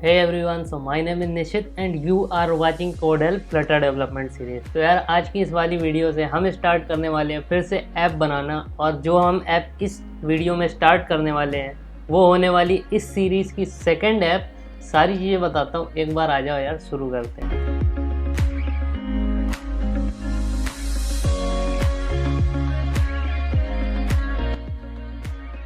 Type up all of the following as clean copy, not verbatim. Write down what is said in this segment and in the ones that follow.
Hey everyone, so my name is Nishit and you are watching CodeHelp Flutter Development Series। तो यार आज की इस वाली वीडियो से हम स्टार्ट करने वाले हैं फिर से ऐप बनाना, और जो हम ऐप इस वीडियो में स्टार्ट करने वाले हैं वो होने वाली इस सीरीज़ की सेकंड ऐप। सारी चीज़ें बताता हूँ, एक बार आ जाओ यार, शुरू करते हैं।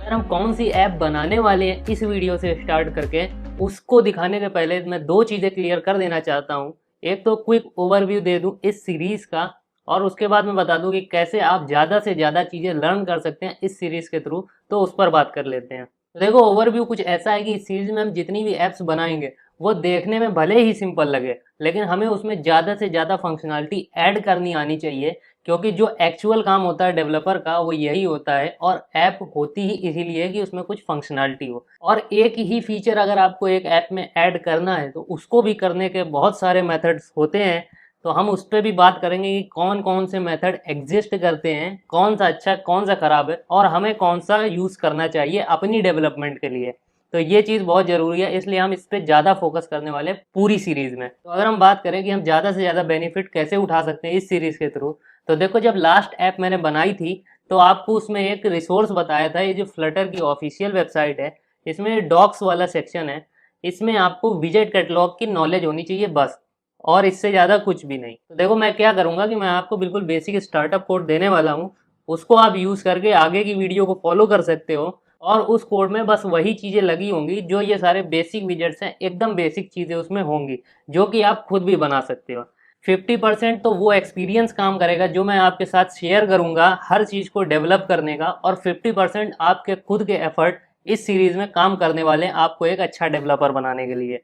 यार हम कौन सी ऐप बनाने वाले हैं इस वीडियो से स्टार्ट करके उसको दिखाने के पहले मैं दो चीज़ें क्लियर कर देना चाहता हूँ। एक तो क्विक ओवरव्यू दे दूँ इस सीरीज़ का, और उसके बाद मैं बता दूँ कि कैसे आप ज़्यादा से ज़्यादा चीज़ें लर्न कर सकते हैं इस सीरीज़ के थ्रू। तो उस पर बात कर लेते हैं। तो देखो, ओवरव्यू कुछ ऐसा है कि इस सीरीज़ में हम जितनी भी ऐप्स बनाएंगे वो देखने में भले ही सिंपल लगे, लेकिन हमें उसमें ज़्यादा से ज़्यादा फंक्शनलिटी ऐड करनी आनी चाहिए, क्योंकि जो एक्चुअल काम होता है डेवलपर का वो यही होता है, और ऐप होती ही इसीलिए कि उसमें कुछ फंक्शनलिटी हो। और एक ही फीचर अगर आपको एक ऐप में ऐड करना है तो उसको भी करने के बहुत सारे मेथड्स होते हैं। तो हम उस पर भी बात करेंगे कि कौन कौन से मेथड एग्जिस्ट करते हैं, कौन सा अच्छा कौन सा खराब है, और हमें कौन सा यूज़ करना चाहिए अपनी डेवलपमेंट के लिए। तो ये चीज़ बहुत ज़रूरी है, इसलिए हम इस पर ज़्यादा फोकस करने वाले हैं पूरी सीरीज़ में। तो अगर हम बात करें कि हम ज़्यादा से ज़्यादा बेनिफिट कैसे उठा सकते हैं इस सीरीज़ के थ्रू, तो देखो, जब लास्ट ऐप मैंने बनाई थी तो आपको उसमें एक रिसोर्स बताया था। ये जो फ्लटर की ऑफिशियल वेबसाइट है, इसमें डॉक्स वाला सेक्शन है, इसमें आपको विजेट कैटलॉग की नॉलेज होनी चाहिए बस, और इससे ज़्यादा कुछ भी नहीं। तो देखो, मैं क्या करूँगा कि मैं आपको बिल्कुल बेसिक स्टार्टअप कोड देने वाला हूँ, उसको आप यूज़ करके आगे की वीडियो को फॉलो कर सकते हो। और उस कोड में बस वही चीज़ें लगी होंगी जो ये सारे बेसिक विजेट्स हैं, एकदम बेसिक चीज़ें उसमें होंगी जो कि आप खुद भी बना सकते हो। 50% तो वो एक्सपीरियंस काम करेगा जो मैं आपके साथ शेयर करूंगा हर चीज़ को डेवलप करने का, और 50% आपके खुद के एफर्ट इस सीरीज़ में काम करने वाले हैं आपको एक अच्छा डेवलपर बनाने के लिए।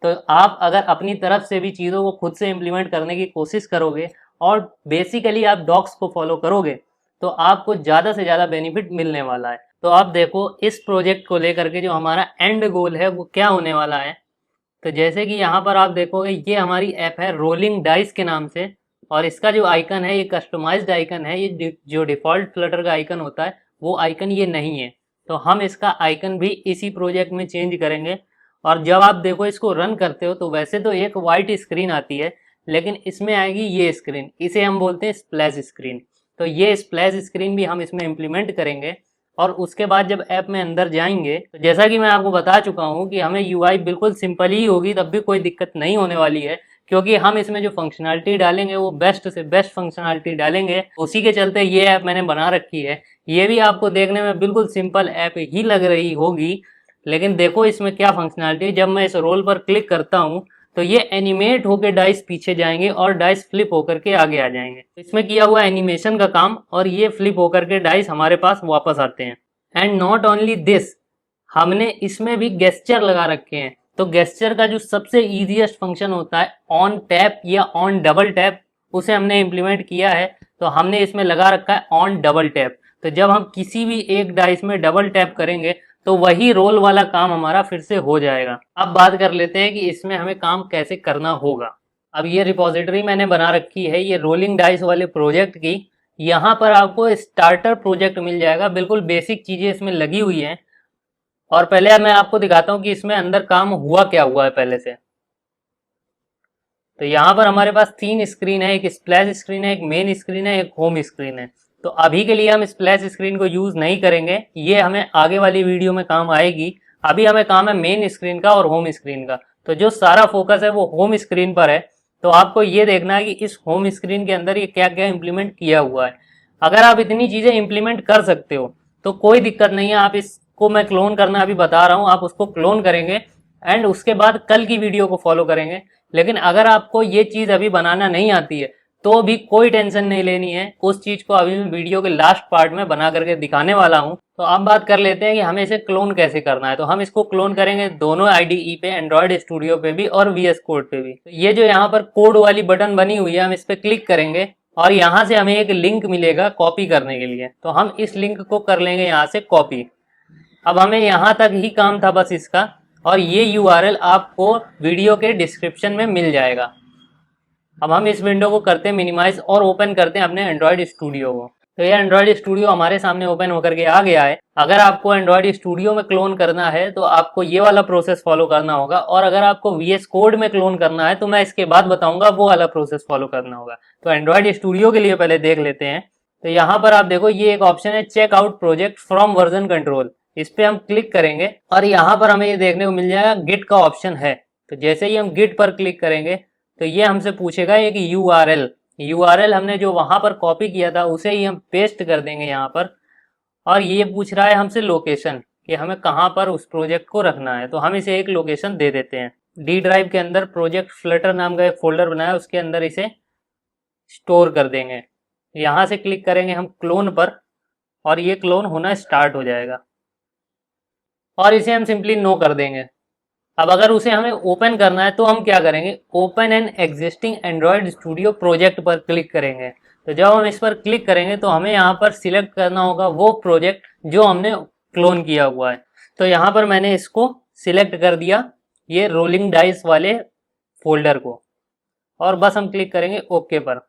तो आप अगर अपनी तरफ से भी चीज़ों को खुद से इम्प्लीमेंट करने की कोशिश करोगे और बेसिकली आप डॉक्स को फॉलो करोगे तो आपको ज़्यादा से ज़्यादा बेनिफिट मिलने वाला है। तो आप देखो, इस प्रोजेक्ट को लेकर के जो हमारा एंड गोल है वो क्या होने वाला है। तो जैसे कि यहाँ पर आप देखोगे, ये हमारी ऐप है रोलिंग डाइस के नाम से, और इसका जो आइकन है ये कस्टमाइज्ड आइकन है। ये जो डिफ़ॉल्ट फ्लटर का आइकन होता है वो आइकन ये नहीं है। तो हम इसका आइकन भी इसी प्रोजेक्ट में चेंज करेंगे। और जब आप देखो इसको रन करते हो तो वैसे तो एक वाइट स्क्रीन आती है, लेकिन इसमें आएगी ये स्क्रीन, इसे हम बोलते हैं स्प्लैश स्क्रीन। तो ये स्प्लैश स्क्रीन भी हम इसमें इम्प्लीमेंट करेंगे। और उसके बाद जब ऐप में अंदर जाएंगे तो जैसा कि मैं आपको बता चुका हूँ कि हमें यूआई बिल्कुल सिंपल ही होगी, तब भी कोई दिक्कत नहीं होने वाली है, क्योंकि हम इसमें जो फंक्शनलिटी डालेंगे वो बेस्ट से बेस्ट फंक्शनलिटी डालेंगे। उसी के चलते ये ऐप मैंने बना रखी है। ये भी आपको देखने में बिल्कुल सिंपल ऐप ही लग रही होगी, लेकिन देखो इसमें क्या फंक्शनलिटी। जब मैं इस रोल पर क्लिक करता हूँ तो ये एनिमेट होकर डाइस पीछे जाएंगे और डाइस फ्लिप होकर के आगे आ जाएंगे। इसमें किया हुआ एनिमेशन का काम, और ये फ्लिप होकर के डाइस हमारे पास वापस आते हैं। एंड नॉट ओनली दिस, हमने इसमें भी गेस्चर लगा रखे हैं। तो गेस्चर का जो सबसे ईजीएस्ट फंक्शन होता है ऑन टैप या ऑन डबल टैप, उसे हमने इम्प्लीमेंट किया है। तो हमने इसमें लगा रखा है ऑन डबल टैप। तो जब हम किसी भी एक डाइस में डबल टैप करेंगे तो वही रोल वाला काम हमारा फिर से हो जाएगा। अब बात कर लेते हैं कि इसमें हमें काम कैसे करना होगा। अब ये रिपोजिटरी मैंने बना रखी है ये रोलिंग डाइस वाले प्रोजेक्ट की। यहाँ पर आपको स्टार्टर प्रोजेक्ट मिल जाएगा, बिल्कुल बेसिक चीज़ें इसमें लगी हुई हैं। और पहले मैं आपको दिखाता हूँ कि इसमें अंदर काम हुआ क्या हुआ है पहले से। तो यहाँ पर हमारे पास तीन स्क्रीन है, एक स्प्लैश स्क्रीन है, एक मेन स्क्रीन है, एक होम स्क्रीन है। तो अभी के लिए हम स्प्लैश स्क्रीन को यूज़ नहीं करेंगे, ये हमें आगे वाली वीडियो में काम आएगी। अभी हमें काम है मेन स्क्रीन का और होम स्क्रीन का। तो जो सारा फोकस है वो होम स्क्रीन पर है। तो आपको ये देखना है कि इस होम स्क्रीन के अंदर ये क्या क्या इम्प्लीमेंट किया हुआ है। अगर आप इतनी चीज़ें इम्प्लीमेंट कर सकते हो तो कोई दिक्कत नहीं है। आप इसको मैं क्लोन करना अभी बता रहा हूँ, आप उसको क्लोन करेंगे एंड उसके बाद कल की वीडियो को फॉलो करेंगे। लेकिन अगर आपको ये चीज़ अभी बनाना नहीं आती है तो भी कोई टेंशन नहीं लेनी है, उस चीज़ को अभी मैं वीडियो के लास्ट पार्ट में बना करके दिखाने वाला हूँ। तो अब बात कर लेते हैं कि हमें इसे क्लोन कैसे करना है। तो हम इसको क्लोन करेंगे दोनों आईडीई पे, एंड्रॉयड स्टूडियो पे भी और वीएस कोड पे भी। तो ये जो यहाँ पर कोड वाली बटन बनी हुई है, हम इस पर क्लिक करेंगे और यहाँ से हमें एक लिंक मिलेगा कॉपी करने के लिए। तो हम इस लिंक को कर लेंगे यहाँ से कॉपी। अब हमें यहाँ तक ही काम था बस इसका, और ये यूआरएल आपको वीडियो के डिस्क्रिप्शन में मिल जाएगा। अब हम इस विंडो को करते हैं मिनिमाइज और ओपन करते हैं अपने एंड्रॉयड स्टूडियो को। तो ये एंड्रॉइड स्टूडियो हमारे सामने ओपन होकर के आ गया है। अगर आपको एंड्रॉइड स्टूडियो में क्लोन करना है तो आपको ये वाला प्रोसेस फॉलो करना होगा, और अगर आपको VS कोड में क्लोन करना है तो मैं इसके बाद बताऊंगा वो वाला प्रोसेस फॉलो करना होगा। तो एंड्रॉइड स्टूडियो के लिए पहले देख लेते हैं। तो यहाँ पर आप देखो ये एक ऑप्शन है check out project from version control, इस पे हम क्लिक करेंगे और यहाँ पर हमें ये देखने को मिल जाएगा गिट का ऑप्शन है। तो जैसे ही हम गिट पर क्लिक करेंगे तो ये हमसे पूछेगा एक URL हमने जो वहां पर कॉपी किया था उसे ही हम पेस्ट कर देंगे यहाँ पर, और ये पूछ रहा है हमसे लोकेशन कि हमें कहाँ पर उस प्रोजेक्ट को रखना है। तो हम इसे एक लोकेशन दे देते हैं। डी ड्राइव के अंदर प्रोजेक्ट फ्लटर नाम का एक फोल्डर बनाया, उसके अंदर इसे स्टोर कर देंगे। यहाँ से क्लिक करेंगे हम क्लोन पर और ये क्लोन होना स्टार्ट हो जाएगा, और इसे हम सिंपली नो कर देंगे। अब अगर उसे हमें ओपन करना है तो हम क्या करेंगे, open an existing Android studio project पर क्लिक करेंगे। तो जब हम इस पर क्लिक करेंगे तो हमें यहाँ पर सिलेक्ट करना होगा वो प्रोजेक्ट जो हमने क्लोन किया हुआ है। तो यहाँ पर मैंने इसको सिलेक्ट कर दिया, ये रोलिंग डाइस वाले फोल्डर को, और बस हम क्लिक करेंगे ओके पर।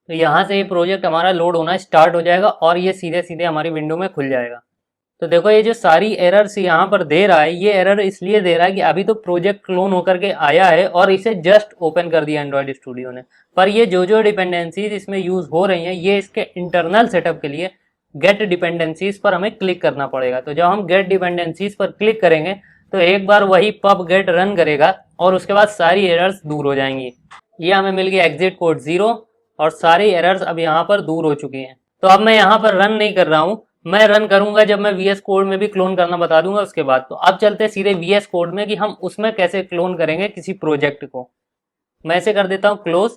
तो यहाँ से ये प्रोजेक्ट हमारा लोड होना स्टार्ट हो जाएगा और ये सीधे सीधे हमारी विंडो में खुल जाएगा। तो देखो ये जो सारी एरर्स यहाँ पर दे रहा है, ये एरर इसलिए दे रहा है कि अभी तो प्रोजेक्ट क्लोन होकर के आया है और इसे जस्ट ओपन कर दिया एंड्रॉइड स्टूडियो ने, पर ये जो डिपेंडेंसीज इसमें यूज हो रही हैं ये इसके इंटरनल सेटअप के लिए गेट डिपेंडेंसीज पर हमें क्लिक करना पड़ेगा। तो जब हम गेट डिपेंडेंसीज पर क्लिक करेंगे तो एक बार वही पब गेट रन करेगा और उसके बाद सारी एरर्स दूर हो जाएंगी। ये हमें मिल गया एग्जिट कोड 0 और सारी एरर्स अब यहाँ पर दूर हो चुकी हैं। तो अब मैं यहाँ पर रन नहीं कर रहा हूँ, मैं रन करूंगा जब मैं VS कोड में भी क्लोन करना बता दूंगा उसके बाद। तो अब चलते सीधे VS कोड में कि हम उसमें कैसे क्लोन करेंगे किसी प्रोजेक्ट को। मैं इसे कर देता हूँ क्लोज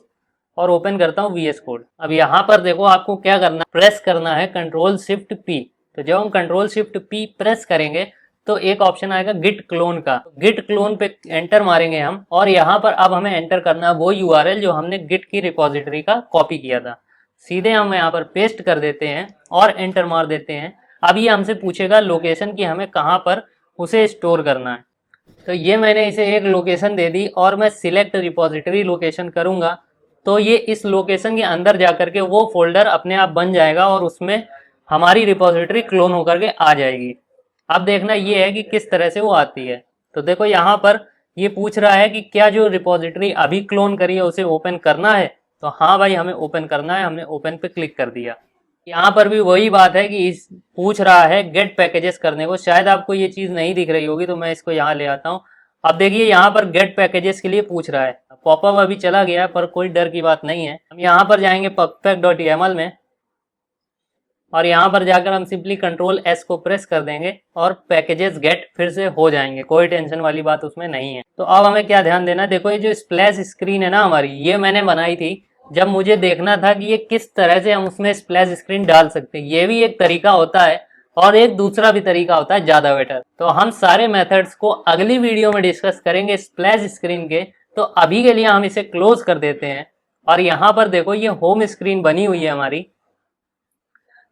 और ओपन करता हूँ VS कोड। अब यहाँ पर देखो आपको क्या करना है, प्रेस करना है Ctrl+Shift+P। तो जब हम Ctrl+Shift+P प्रेस करेंगे तो एक ऑप्शन आएगा गिट क्लोन का। गिट क्लोन पे एंटर मारेंगे हम, और यहाँ पर अब हमें एंटर करना है वो URL जो हमने गिट की रिपोजिटरी का कॉपी किया था। सीधे हम यहाँ पर पेस्ट कर देते हैं और एंटर मार देते हैं। अब ये हमसे पूछेगा लोकेशन कि हमें कहाँ पर उसे स्टोर करना है। तो ये मैंने इसे एक लोकेशन दे दी और मैं सिलेक्ट रिपोजिटरी लोकेशन करूँगा तो ये इस लोकेशन के अंदर जाकर के वो फोल्डर अपने आप बन जाएगा और उसमें हमारी रिपोजिटरी क्लोन होकर के आ जाएगी। अब देखना ये है कि किस तरह से वो आती है। तो देखो यहाँ पर ये पूछ रहा है कि क्या जो रिपोजिटरी अभी क्लोन करी है उसे ओपन करना है। तो हाँ भाई हमें ओपन करना है, हमने ओपन पे क्लिक कर दिया। यहाँ पर भी वही बात है कि इस पूछ रहा है गेट पैकेजेस करने को। शायद आपको ये चीज़ नहीं दिख रही होगी तो मैं इसको यहाँ ले आता हूँ। अब देखिए यहाँ पर गेट पैकेजेस के लिए पूछ रहा है। पॉपअप अभी चला गया पर कोई डर की बात नहीं है। हम यहाँ पर जाएंगे pubspec.yaml में और यहाँ पर जाकर हम सिंपली Ctrl+S को प्रेस कर देंगे और पैकेजेस गेट फिर से हो जाएंगे, कोई टेंशन वाली बात उसमें नहीं है। तो अब हमें क्या ध्यान देना है, देखो ये जो स्प्लैश स्क्रीन है ना हमारी, ये मैंने बनाई थी जब मुझे देखना था कि ये किस तरह से हम उसमें स्प्लैश स्क्रीन डाल सकते हैं। ये भी एक तरीका होता है और एक दूसरा भी तरीका होता है ज्यादा बेटर। तो हम सारे मेथड्स को अगली वीडियो में डिस्कस करेंगे स्प्लैश स्क्रीन के। तो अभी के लिए हम इसे क्लोज कर देते हैं और यहाँ पर देखो ये होम स्क्रीन बनी हुई है हमारी।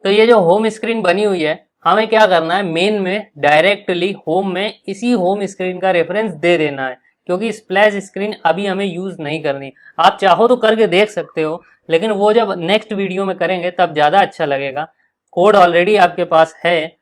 तो ये जो होम स्क्रीन बनी हुई है हमें क्या करना है, मेन में डायरेक्टली होम में इसी होम स्क्रीन का रेफरेंस दे देना है, क्योंकि स्प्लैश स्क्रीन अभी हमें यूज नहीं करनी। आप चाहो तो करके देख सकते हो लेकिन वो जब नेक्स्ट वीडियो में करेंगे तब ज्यादा अच्छा लगेगा। कोड ऑलरेडी आपके पास है।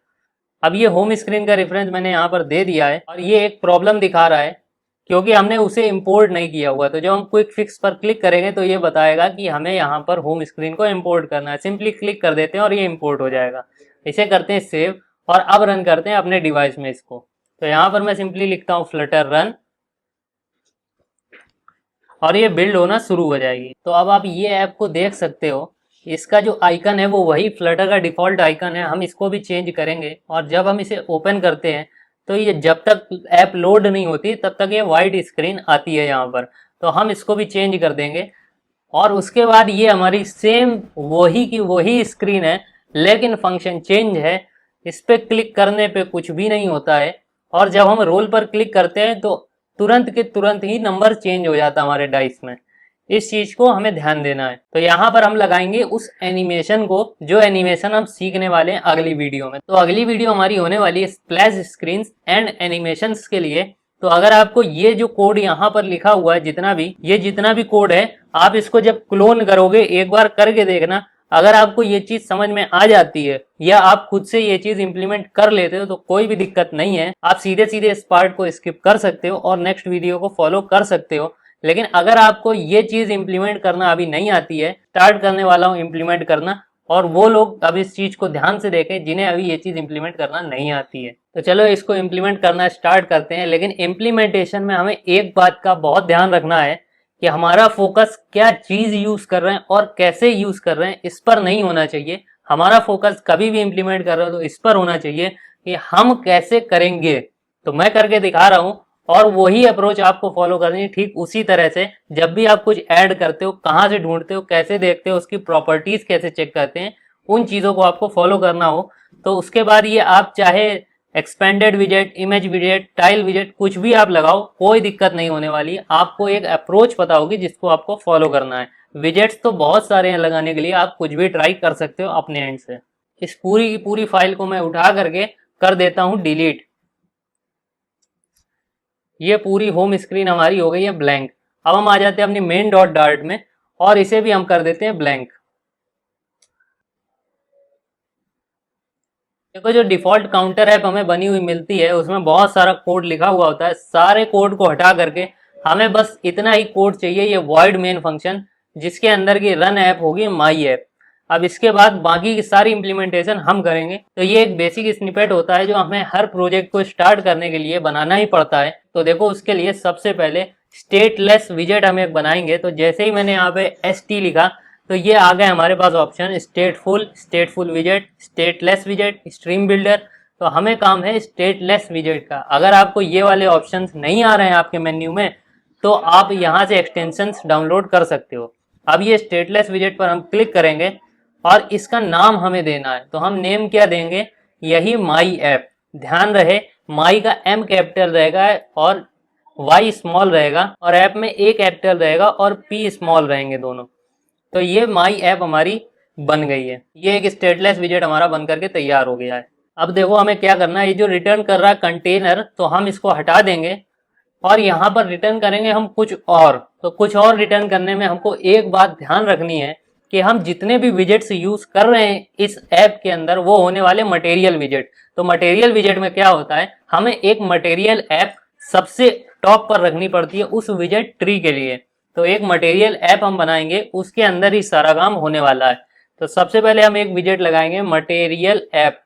अब ये होम स्क्रीन का रेफरेंस मैंने यहाँ पर दे दिया है और ये एक प्रॉब्लम दिखा रहा है क्योंकि हमने उसे इंपोर्ट नहीं किया हुआ। तो जब हम क्विक फिक्स पर क्लिक करेंगे तो ये बताएगा कि हमें यहाँ पर होम स्क्रीन को इंपोर्ट करना है। सिंपली क्लिक कर देते हैं और ये इंपोर्ट हो जाएगा। इसे करते हैं सेव और अब रन करते हैं अपने डिवाइस में इसको। तो यहाँ पर मैं सिंपली लिखता हूँ फ्लटर रन और ये बिल्ड होना शुरू हो जाएगी। तो अब आप ये ऐप को देख सकते हो, इसका जो आइकन है वो वही फ्लटर का डिफॉल्ट आइकन है। हम इसको भी चेंज करेंगे और जब हम इसे ओपन करते हैं तो ये जब तक ऐप लोड नहीं होती तब तक ये वाइट स्क्रीन आती है यहाँ पर। तो हम इसको भी चेंज कर देंगे और उसके बाद ये हमारी सेम वही की वही स्क्रीन है लेकिन फंक्शन चेंज है। इस पर क्लिक करने पे कुछ भी नहीं होता है और जब हम रोल पर क्लिक करते हैं तो तुरंत के तुरंत ही नंबर चेंज हो जाता है हमारे डाइस में। इस चीज को हमें ध्यान देना है। तो यहाँ पर हम लगाएंगे उस एनिमेशन को जो एनिमेशन हम सीखने वाले हैं अगली वीडियो में। तो अगली वीडियो हमारी होने वाली है स्प्लैश स्क्रीन्स एंड एनिमेशंस के लिए। तो अगर आपको ये जो कोड यहाँ पर लिखा हुआ है जितना भी कोड है, आप इसको जब क्लोन करोगे एक बार करके देखना, अगर आपको ये चीज समझ में आ जाती है या आप खुद से ये चीज इंप्लीमेंट कर लेते हो तो कोई भी दिक्कत नहीं है, आप सीधे सीधे इस पार्ट को स्किप कर सकते हो और नेक्स्ट वीडियो को फॉलो कर सकते हो। लेकिन अगर आपको ये चीज इंप्लीमेंट करना अभी नहीं आती है, स्टार्ट करने वाला हूँ इंप्लीमेंट करना, और वो लोग अब इस चीज को ध्यान से देखें जिन्हें अभी ये चीज इंप्लीमेंट करना नहीं आती है। तो चलो इसको इंप्लीमेंट करना स्टार्ट करते हैं। लेकिन इंप्लीमेंटेशन में हमें एक बात का बहुत ध्यान रखना है कि हमारा फोकस क्या चीज यूज कर रहे हैं और कैसे यूज कर रहे हैं, इस पर नहीं होना चाहिए। हमारा फोकस कभी भी इंप्लीमेंट कर रहे हो तो इस पर होना चाहिए कि हम कैसे करेंगे। तो मैं करके दिखा रहा हूं और वही अप्रोच आपको फॉलो करनी है। ठीक उसी तरह से जब भी आप कुछ ऐड करते हो, कहाँ से ढूंढते हो, कैसे देखते हो, उसकी प्रॉपर्टीज कैसे चेक करते हैं, उन चीजों को आपको फॉलो करना हो तो उसके बाद ये आप चाहे एक्सपेंडेड विजेट, इमेज विजेट, टाइल विजेट, कुछ भी आप लगाओ, कोई दिक्कत नहीं होने वाली। आपको एक अप्रोच पता होगी जिसको आपको फॉलो करना है। विजेट्स तो बहुत सारे हैं लगाने के लिए, आप कुछ भी ट्राई कर सकते हो अपने एंड से। इस पूरी की पूरी फाइल को मैं उठा करके कर देता हूं डिलीट। ये पूरी होम स्क्रीन हमारी हो गई है ब्लैंक। अब हम आ जाते हैं अपनी मेन डॉट डार्ट में और इसे भी हम कर देते हैं ब्लैंक। देखो जो डिफॉल्ट काउंटर ऐप हमें बनी हुई मिलती है उसमें बहुत सारा कोड लिखा हुआ होता है। सारे कोड को हटा करके हमें बस इतना ही कोड चाहिए, ये वॉइड मेन फंक्शन जिसके अंदर की रन ऐप होगी माई ऐप। अब इसके बाद बाकी की सारी इंप्लीमेंटेशन हम करेंगे। तो ये एक बेसिक स्निपेट होता है जो हमें हर प्रोजेक्ट को स्टार्ट करने के लिए बनाना ही पड़ता है। तो देखो उसके लिए सबसे पहले स्टेटलेस विजेट हम एक बनाएंगे। तो जैसे ही मैंने यहाँ पे ST लिखा तो ये आ गए हमारे पास ऑप्शन स्टेटफुल विजेट, स्टेटलेस विजेट, स्ट्रीम बिल्डर। तो हमें काम है स्टेटलेस विजेट का। अगर आपको ये वाले ऑप्शंस नहीं आ रहे हैं आपके मेन्यू में तो आप यहाँ से एक्सटेंशंस डाउनलोड कर सकते हो। अब ये स्टेटलेस विजेट पर हम क्लिक करेंगे और इसका नाम हमें देना है। तो हम नेम क्या देंगे, यही माई ऐप। ध्यान रहे माई का M कैपिटल रहेगा और Y स्मॉल रहेगा और ऐप में A कैपिटल रहेगा और P स्मॉल रहेंगे दोनों। तो ये माई ऐप हमारी बन गई है। ये एक स्टेटलेस विजेट हमारा बन करके तैयार हो गया है। अब देखो हमें क्या करना है, ये जो रिटर्न कर रहा है कंटेनर, तो हम इसको हटा देंगे और यहाँ पर रिटर्न करेंगे हम कुछ और। तो कुछ और रिटर्न करने में हमको एक बात ध्यान रखनी है कि हम जितने भी विजेट्स यूज कर रहे हैं इस ऐप के अंदर वो होने वाले मटेरियल विजेट। तो मटेरियल विजेट में क्या होता है, हमें एक मटेरियल ऐप सबसे टॉप पर रखनी पड़ती है उस विजेट ट्री के लिए। तो एक मटेरियल ऐप हम बनाएंगे, उसके अंदर ही सारा काम होने वाला है। तो सबसे पहले हम एक विजेट लगाएंगे मटेरियल ऐप।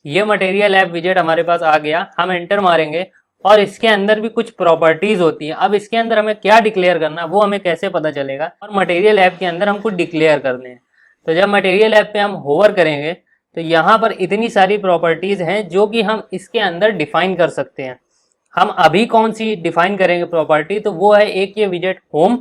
ये मटेरियल ऐप विजेट हमारे पास आ गया। हम एंटर मारेंगे और इसके अंदर भी कुछ प्रॉपर्टीज होती है। अब इसके अंदर हमें क्या डिक्लेयर करना है वो हमें कैसे पता चलेगा, और मटेरियल ऐप के अंदर हमको डिक्लेयर करने हैं। तो जब मटेरियल ऐप पे हम होवर करेंगे तो यहाँ पर इतनी सारी प्रॉपर्टीज हैं जो कि हम इसके अंदर डिफाइन कर सकते हैं। हम अभी कौन सी डिफाइन करेंगे प्रॉपर्टी, तो वो है एक ये विजेट होम,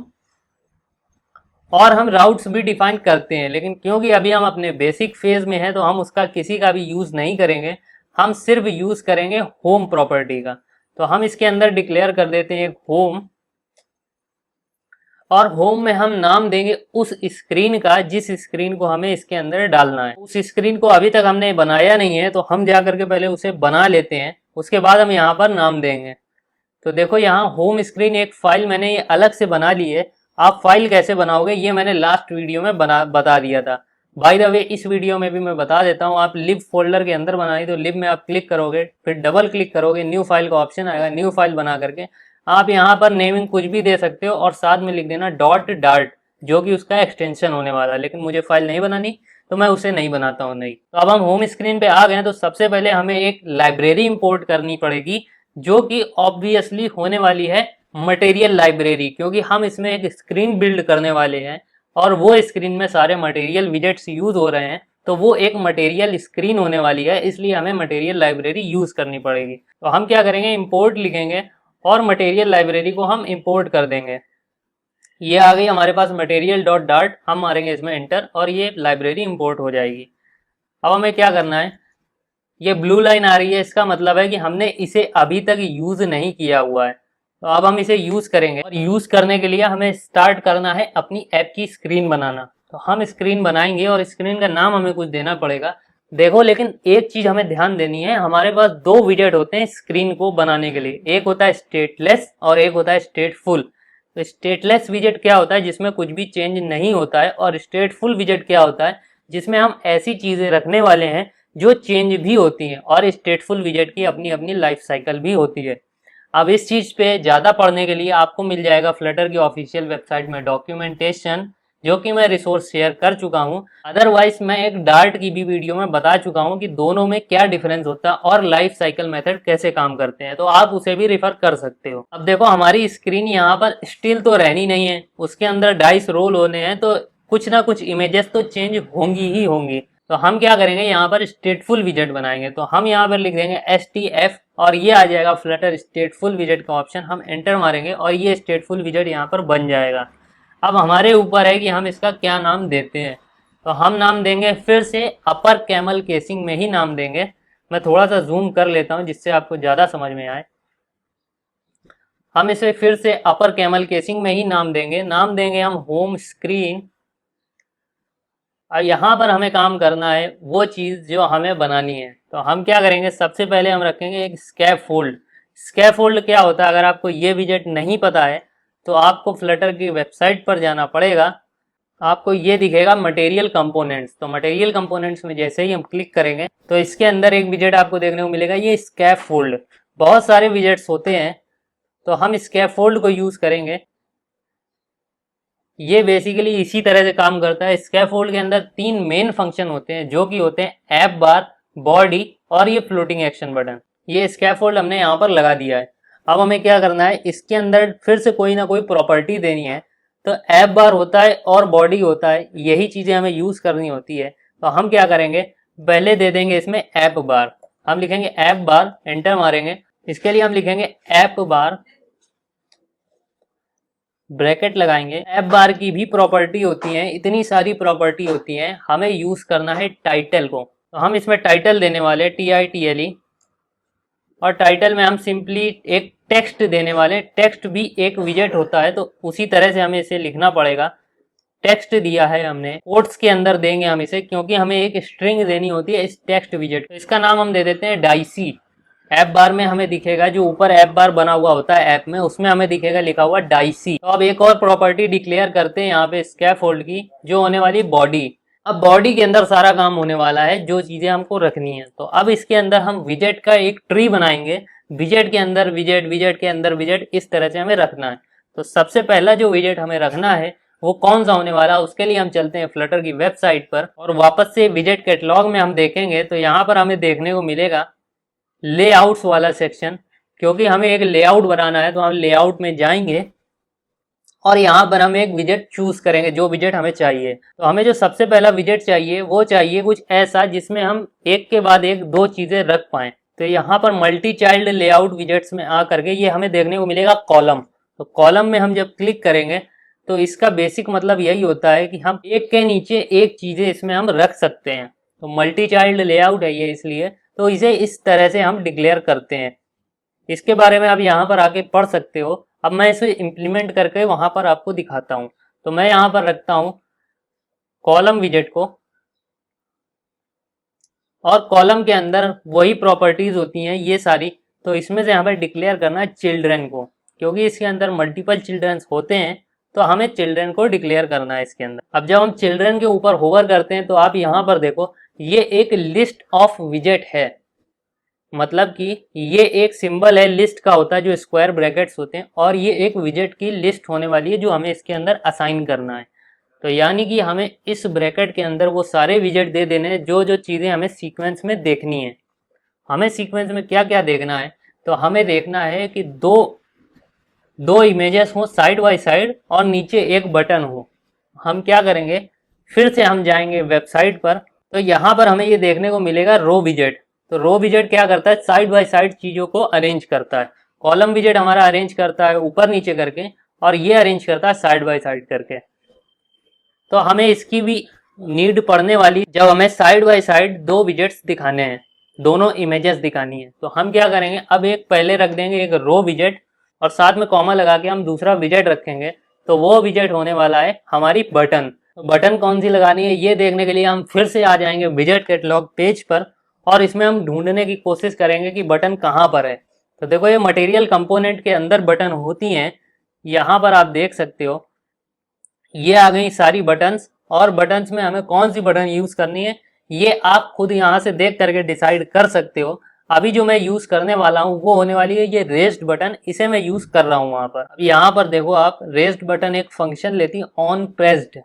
और हम राउट्स भी डिफाइन करते हैं। लेकिन क्योंकि अभी हम अपने बेसिक फेज में हैं तो हम उसका किसी का भी यूज नहीं करेंगे, हम सिर्फ यूज करेंगे होम प्रॉपर्टी का। तो हम इसके अंदर डिक्लेयर कर देते हैं होम, और होम में हम नाम देंगे उस स्क्रीन का जिस स्क्रीन को हमें इसके अंदर डालना है। उस स्क्रीन को अभी तक हमने बनाया नहीं है तो हम जा करके पहले उसे बना लेते हैं, उसके बाद हम यहाँ पर नाम देंगे। तो देखो यहाँ होम स्क्रीन एक फाइल मैंने ये अलग से बना ली है। आप फाइल कैसे बनाओगे ये मैंने लास्ट वीडियो में बता दिया था। बाय द वे इस वीडियो में भी मैं बता देता हूँ। आप लिब फोल्डर के अंदर बनाई, तो लिब में आप क्लिक करोगे, फिर डबल क्लिक करोगे, न्यू फाइल का ऑप्शन आएगा। न्यू फाइल बना करके आप यहाँ पर नेमिंग कुछ भी दे सकते हो और साथ में लिख देना डॉट डार्ट, जो कि उसका एक्सटेंशन होने वाला है। लेकिन मुझे फाइल नहीं बनानी तो मैं उसे नहीं बनाता हूँ। नहीं, तो अब हम होम स्क्रीन पे आ गए। तो सबसे पहले हमें एक लाइब्रेरी इंपोर्ट करनी पड़ेगी जो कि ऑब्वियसली होने वाली है मटेरियल लाइब्रेरी, क्योंकि हम इसमें एक स्क्रीन बिल्ड करने वाले हैं और वो स्क्रीन में सारे मटेरियल विजेट्स यूज हो रहे हैं। तो वो एक मटेरियल स्क्रीन होने वाली है, इसलिए हमें मटेरियल लाइब्रेरी यूज करनी पड़ेगी। तो हम क्या करेंगे, इंपोर्ट लिखेंगे और मटेरियल लाइब्रेरी को हम इंपोर्ट कर देंगे। ये आ गई हमारे पास मटेरियल डॉट डार्ट, हम मारेंगे इसमें एंटर और ये लाइब्रेरी इंपोर्ट हो जाएगी। अब हमें क्या करना है, ये ब्लू लाइन आ रही है, इसका मतलब है कि हमने इसे अभी तक यूज नहीं किया हुआ है। तो अब हम इसे यूज करेंगे और यूज करने के लिए हमें स्टार्ट करना है अपनी ऐप की स्क्रीन बनाना। तो हम स्क्रीन बनाएंगे और स्क्रीन का नाम हमें कुछ देना पड़ेगा। देखो लेकिन एक चीज हमें ध्यान देनी है, हमारे पास दो विजेट होते हैं स्क्रीन को बनाने के लिए, एक होता है स्टेटलेस और एक होता है स्टेटफुल। तो स्टेटलेस विजेट क्या होता है, जिसमें कुछ भी चेंज नहीं होता है, और स्टेटफुल विजेट क्या होता है, जिसमें हम ऐसी चीजें रखने वाले हैं जो चेंज भी होती हैं, और स्टेटफुल विजेट की अपनी अपनी लाइफ साइकिल भी होती है। अब इस चीज पे ज्यादा पढ़ने के लिए आपको मिल जाएगा फ्लटर की ऑफिशियल वेबसाइट में डॉक्यूमेंटेशन, जो कि मैं रिसोर्स शेयर कर चुका हूं। अदरवाइज मैं एक डार्ट की भी वीडियो में बता चुका हूं कि दोनों में क्या डिफरेंस होता है और लाइफ साइकिल मेथड कैसे काम करते हैं, तो आप उसे भी रिफर कर सकते हो। अब देखो हमारी स्क्रीन यहाँ पर स्टिल तो रहनी नहीं है, उसके अंदर डाइस रोल होने हैं, तो कुछ ना कुछ इमेजेस तो चेंज होंगी ही होंगी। तो हम क्या करेंगे, यहाँ पर स्टेटफुल विजेट बनाएंगे। तो हम यहाँ पर लिख देंगे STF और ये आ जाएगा फ्लटर स्टेटफुल विजेट का ऑप्शन। हम एंटर मारेंगे और ये स्टेटफुल विजेट यहाँ पर बन जाएगा। अब हमारे ऊपर है कि हम इसका क्या नाम देते हैं। तो हम नाम देंगे फिर से अपर कैमल केसिंग में ही नाम देंगे। मैं थोड़ा सा जूम कर लेता हूँ जिससे आपको ज़्यादा समझ में आए। हम इसे फिर से अपर कैमल केसिंग में ही नाम देंगे। नाम देंगे हम होम स्क्रीन। और यहाँ पर हमें काम करना है वो चीज़ जो हमें बनानी है। तो हम क्या करेंगे, सबसे पहले हम रखेंगे एक स्कैफोल्ड। स्कैफोल्ड क्या होता है, अगर आपको ये विजेट नहीं पता है तो आपको फ्लटर की वेबसाइट पर जाना पड़ेगा। आपको ये दिखेगा मटेरियल कंपोनेंट्स। तो मटेरियल कंपोनेंट्स में जैसे ही हम क्लिक करेंगे तो इसके अंदर एक विजेट आपको देखने को मिलेगा, ये स्कैफोल्ड। बहुत सारे विजेट्स होते हैं, तो हम स्कैफोल्ड को यूज़ करेंगे। ये बेसिकली इसी तरह से काम करता है। स्कैफोल्ड के अंदर 3 मेन फंक्शन होते हैं, जो कि होते हैं ऐप बार, बॉडी और ये फ्लोटिंग एक्शन बटन। ये स्कैफोल्ड हमने यहाँ पर लगा दिया है। अब हमें क्या करना है, इसके अंदर फिर से कोई ना कोई प्रॉपर्टी देनी है। तो ऐप बार होता है और बॉडी होता है, यही चीज़ें हमें यूज़ करनी होती है। तो हम क्या करेंगे, पहले दे देंगे इसमें ऐप बार। हम लिखेंगे ऐप बार, एंटर मारेंगे। इसके लिए हम लिखेंगे ऐप बार, ब्रैकेट लगाएंगे। ऐप बार की भी प्रॉपर्टी होती है, इतनी सारी प्रॉपर्टी होती है। हमें यूज करना है टाइटल को। तो हम इसमें टाइटल देने वाले TITLE, और टाइटल में हम सिंपली एक टेक्स्ट देने वाले। टेक्स्ट भी एक विजेट होता है, तो उसी तरह से हमें इसे लिखना पड़ेगा। टेक्स्ट दिया है हमने, कोट्स के अंदर देंगे हम इसे, क्योंकि हमें एक स्ट्रिंग देनी होती है इस टेक्स्ट विजेट। तो इसका नाम हम दे देते हैं डाइसी। ऐप बार में हमें दिखेगा, जो ऊपर ऐप बार बना हुआ होता है ऐप में, उसमें हमें दिखेगा लिखा हुआ डाइसी। तो अब एक और प्रॉपर्टी डिक्लेयर करते हैं यहाँ पे स्कैफोल्ड की, जो होने वाली बॉडी। अब बॉडी के अंदर सारा काम होने वाला है, जो चीजें हमको रखनी है। तो अब इसके अंदर हम विजेट का एक ट्री बनाएंगे। विजेट के अंदर विजेट, विजेट के अंदर विजेट, इस तरह से हमें रखना है। तो सबसे पहला जो विजेट हमें रखना है वो कौन सा होने वाला है, उसके लिए हम चलते हैं फ्लटर की वेबसाइट पर और वापस से विजेट कैटलॉग में हम देखेंगे। तो यहाँ पर हमें देखने को मिलेगा लेआउट्स वाला सेक्शन। क्योंकि हमें एक लेआउट बनाना है, तो हम लेआउट में जाएंगे और यहाँ पर हम एक विजेट चूज करेंगे, जो विजेट हमें चाहिए। तो हमें जो सबसे पहला विजेट चाहिए वो चाहिए कुछ ऐसा जिसमें हम एक के बाद एक 2 चीजें रख पाएं। तो यहाँ पर मल्टी चाइल्ड लेआउट विजेट्स में आ करके ये हमें देखने को मिलेगा कॉलम। तो कॉलम में हम जब क्लिक करेंगे तो इसका बेसिक मतलब यही होता है कि हम एक के नीचे एक चीजें इसमें हम रख सकते हैं। तो मल्टी चाइल्ड लेआउट है ये, इसलिए तो इसे इस तरह से हम डिक्लेयर करते हैं। इसके बारे में आप यहाँ पर आके पढ़ सकते हो। अब मैं इसे इम्प्लीमेंट करके वहां पर आपको दिखाता हूँ। तो मैं यहाँ पर रखता हूँ कॉलम विजेट को, और कॉलम के अंदर वही प्रॉपर्टीज होती हैं ये सारी। तो इसमें से हमें डिक्लेयर करना है चिल्ड्रन को, क्योंकि इसके अंदर मल्टीपल चिल्ड्रंस होते हैं, तो हमें चिल्ड्रन को डिक्लेयर करना है इसके अंदर। अब जब हम चिल्ड्रन के ऊपर होवर करते हैं तो आप यहाँ पर देखो, ये एक लिस्ट ऑफ विजेट है। मतलब कि ये एक सिंबल है लिस्ट का होता है, जो स्क्वायर ब्रैकेट्स होते हैं, और ये एक विजेट की लिस्ट होने वाली है जो हमें इसके अंदर असाइन करना है। तो यानी कि हमें इस ब्रैकेट के अंदर वो सारे विजेट दे देने हैं जो जो चीज़ें हमें सीक्वेंस में देखनी है। हमें सीक्वेंस में क्या क्या देखना है, तो हमें देखना है कि दो इमेजेस हो साइड बाय साइड और नीचे एक बटन हो। हम क्या करेंगे, फिर से हम जाएंगे वेबसाइट पर। तो यहाँ पर हमें ये देखने को मिलेगा रो विजेट। तो रो विजेट क्या करता है, साइड बाय साइड चीज़ों को अरेंज करता है। कॉलम विजेट हमारा अरेंज करता है ऊपर नीचे करके, और ये अरेंज करता है साइड बाय साइड करके। तो हमें इसकी भी नीड पड़ने वाली जब हमें साइड बाय साइड 2 विजेट्स दिखाने हैं, दोनों इमेजेस दिखानी है। तो हम क्या करेंगे, अब एक पहले रख देंगे एक रो विजेट, और साथ में कॉमा लगा के हम दूसरा विजेट रखेंगे। तो वो विजेट होने वाला है हमारी बटन। तो बटन कौन सी लगानी है ये देखने के लिए हम फिर से आ जाएंगे विजेट कैटलॉग पेज पर, और इसमें हम ढूंढने की कोशिश करेंगे कि बटन कहाँ पर है। तो देखो ये मटेरियल कंपोनेंट के अंदर बटन होती हैं, यहाँ पर आप देख सकते हो ये आ गई सारी बटन्स, और बटन्स में हमें कौन सी बटन यूज करनी है ये आप खुद यहाँ से देख करके डिसाइड कर सकते हो। अभी जो मैं यूज करने वाला हूँ वो होने वाली है ये रेज्ड बटन, इसे मैं यूज कर रहा हूँ वहां पर। अब यहाँ पर देखो आप, रेज्ड बटन एक फंक्शन लेती है ऑन प्रेस्ड,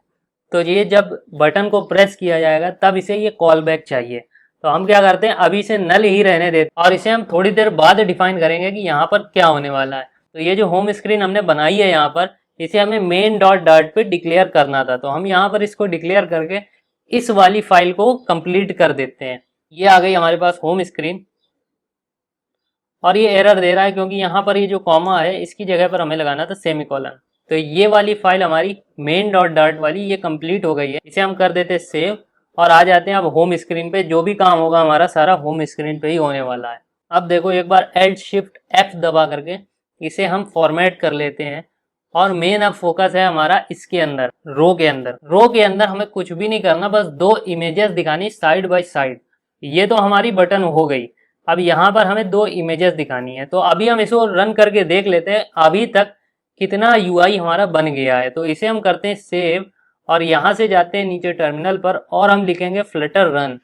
तो ये जब बटन को प्रेस किया जाएगा तब इसे ये कॉल बैक चाहिए। तो हम क्या करते हैं, अभी इसे नल ही रहने देते और इसे हम थोड़ी देर बाद डिफाइन करेंगे कि यहाँ पर क्या होने वाला है। तो ये जो होम स्क्रीन हमने बनाई है यहाँ पर, इसे हमें मेन डॉट डॉट पे डिक्लेयर करना था, तो हम यहाँ पर इसको डिक्लेयर करके इस वाली फाइल को कंप्लीट कर देते हैं। ये आ गई हमारे पास होम स्क्रीन, और ये एरर दे रहा है क्योंकि यहाँ पर ये जो कॉमा है इसकी जगह पर हमें लगाना था सेमीकोलन। तो ये वाली फाइल हमारी मेन डॉट डॉट वाली ये कंप्लीट हो गई है, इसे हम कर देते हैं सेव और आ जाते हैं अब होम स्क्रीन पे। जो भी काम होगा हमारा सारा होम स्क्रीन पे ही होने वाला है। अब देखो एक बार Alt Shift F दबा करके इसे हम फॉर्मेट कर लेते हैं, और मेन अब फोकस है हमारा इसके अंदर, रो के अंदर। रो के अंदर हमें कुछ भी नहीं करना, बस दो इमेजेस दिखानी साइड बाय साइड। ये तो हमारी बटन हो गई। अब यहाँ पर हमें दो इमेजेस दिखानी है, तो अभी हम इसको रन करके देख लेते हैं अभी तक कितना यूआई हमारा बन गया है। तो इसे हम करते हैं सेव, और यहाँ से जाते हैं नीचे टर्मिनल पर और हम लिखेंगे फ्लटर रन।